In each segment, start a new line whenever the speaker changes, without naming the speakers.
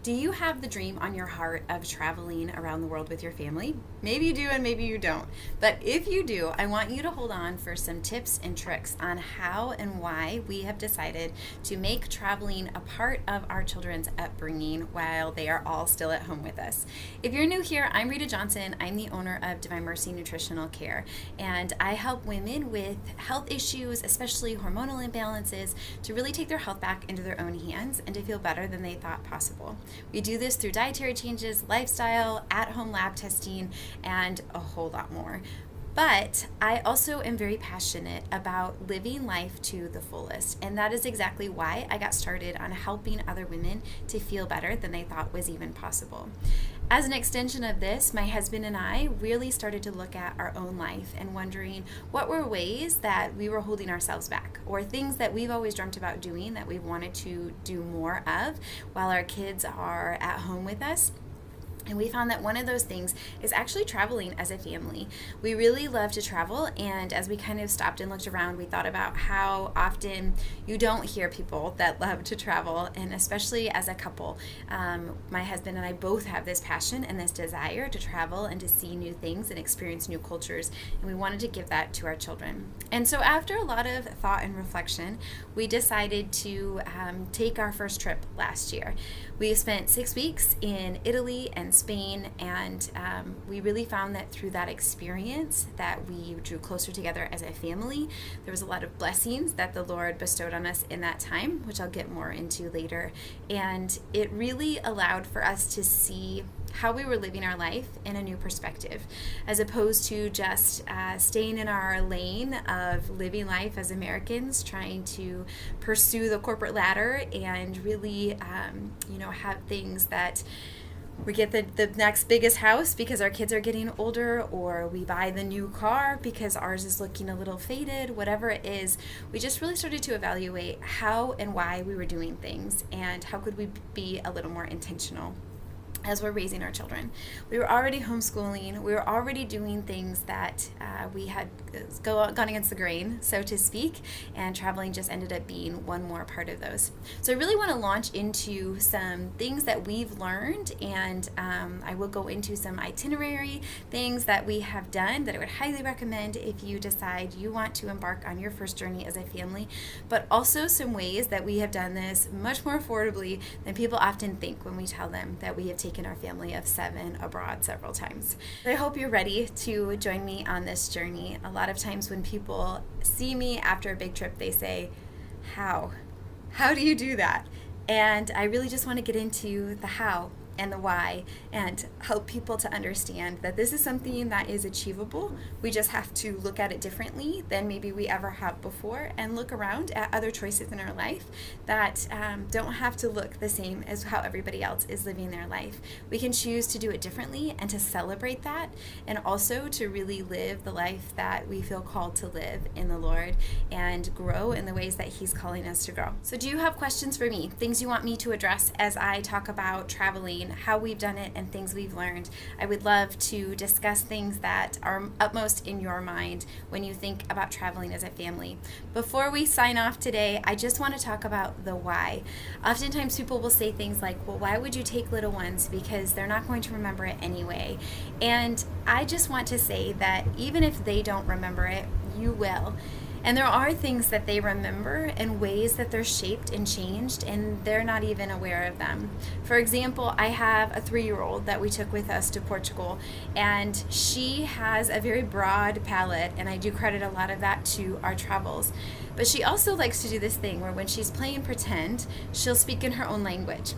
Do you have the dream on your heart of traveling around the world with your family? Maybe you do and maybe you don't. But if you do, I want you to hold on for some tips and tricks on how and why we have decided to make traveling a part of our children's upbringing while they are all still at home with us. If you're new here, I'm Rita Johnson. I'm the owner of Divine Mercy Nutritional Care, and I help women with health issues, especially hormonal imbalances, to really take their health back into their own hands and to feel better than they thought possible. We do this through dietary changes, lifestyle, at-home lab testing, and a whole lot more. But I also am very passionate about living life to the fullest, and that is exactly why I got started on helping other women to feel better than they thought was even possible. As an extension of this, my husband and I really started to look at our own life and wondering what were ways that we were holding ourselves back, or things that we've always dreamt about doing that we've wanted to do more of while our kids are at home with us. And we found that one of those things is actually traveling as a family. We really love to travel, and as we kind of stopped and looked around, we thought about how often you don't hear people that love to travel, and especially as a couple. My husband and I both have this passion and this desire to travel and to see new things and experience new cultures, and we wanted to give that to our children. And so after a lot of thought and reflection, we decided to take our first trip last year. We spent 6 weeks in Italy and Spain, and we really found that through that experience that we drew closer together as a family. There was a lot of blessings that the Lord bestowed on us in that time, which I'll get more into later, and it really allowed for us to see how we were living our life in a new perspective, as opposed to just staying in our lane of living life as Americans, trying to pursue the corporate ladder and really have things that we get the next biggest house because our kids are getting older, or we buy the new car because ours is looking a little faded, whatever it is. We just really started to evaluate how and why we were doing things, and how could we be a little more intentional as we're raising our children. We were already homeschooling. We were already doing things that we had gone against the grain, so to speak, and traveling just ended up being one more part of those. So I really want to launch into some things that we've learned, and I will go into some itinerary things that we have done that I would highly recommend if you decide you want to embark on your first journey as a family, but also some ways that we have done this much more affordably than people often think when we tell them that we have taken our family of 7 abroad several times. I hope you're ready to join me on this journey. A lot of times when people see me after a big trip, they say, How do you do that? And I really just want to get into the how and the why, and help people to understand that this is something that is achievable. We just have to look at it differently than maybe we ever have before, and look around at other choices in our life that don't have to look the same as how everybody else is living their life. We can choose to do it differently and to celebrate that, and also to really live the life that we feel called to live in the Lord and grow in the ways that He's calling us to grow. So do you have questions for me? Things you want me to address as I talk about traveling, how we've done it, and things we've learned? I would love to discuss things that are upmost in your mind when you think about traveling as a family. Before we sign off today, I just want to talk about the why. Oftentimes people will say things like, well, why would you take little ones? Because they're not going to remember it anyway. And I just want to say that even if they don't remember it, you will. And there are things that they remember in ways that they're shaped and changed, and they're not even aware of them. For example, I have a 3-year-old that we took with us to Portugal, and she has a very broad palette, and I do credit a lot of that to our travels. But she also likes to do this thing where when she's playing pretend, she'll speak in her own language.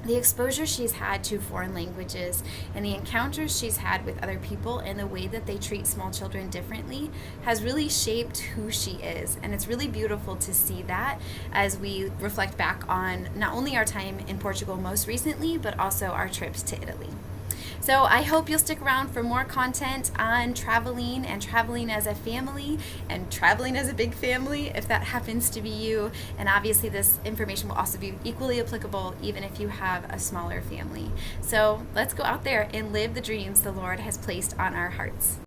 The exposure she's had to foreign languages and the encounters she's had with other people and the way that they treat small children differently has really shaped who she is. And it's really beautiful to see that as we reflect back on not only our time in Portugal most recently, but also our trips to Italy. So I hope you'll stick around for more content on traveling and traveling as a family and traveling as a big family if that happens to be you. And obviously this information will also be equally applicable even if you have a smaller family. So let's go out there and live the dreams the Lord has placed on our hearts.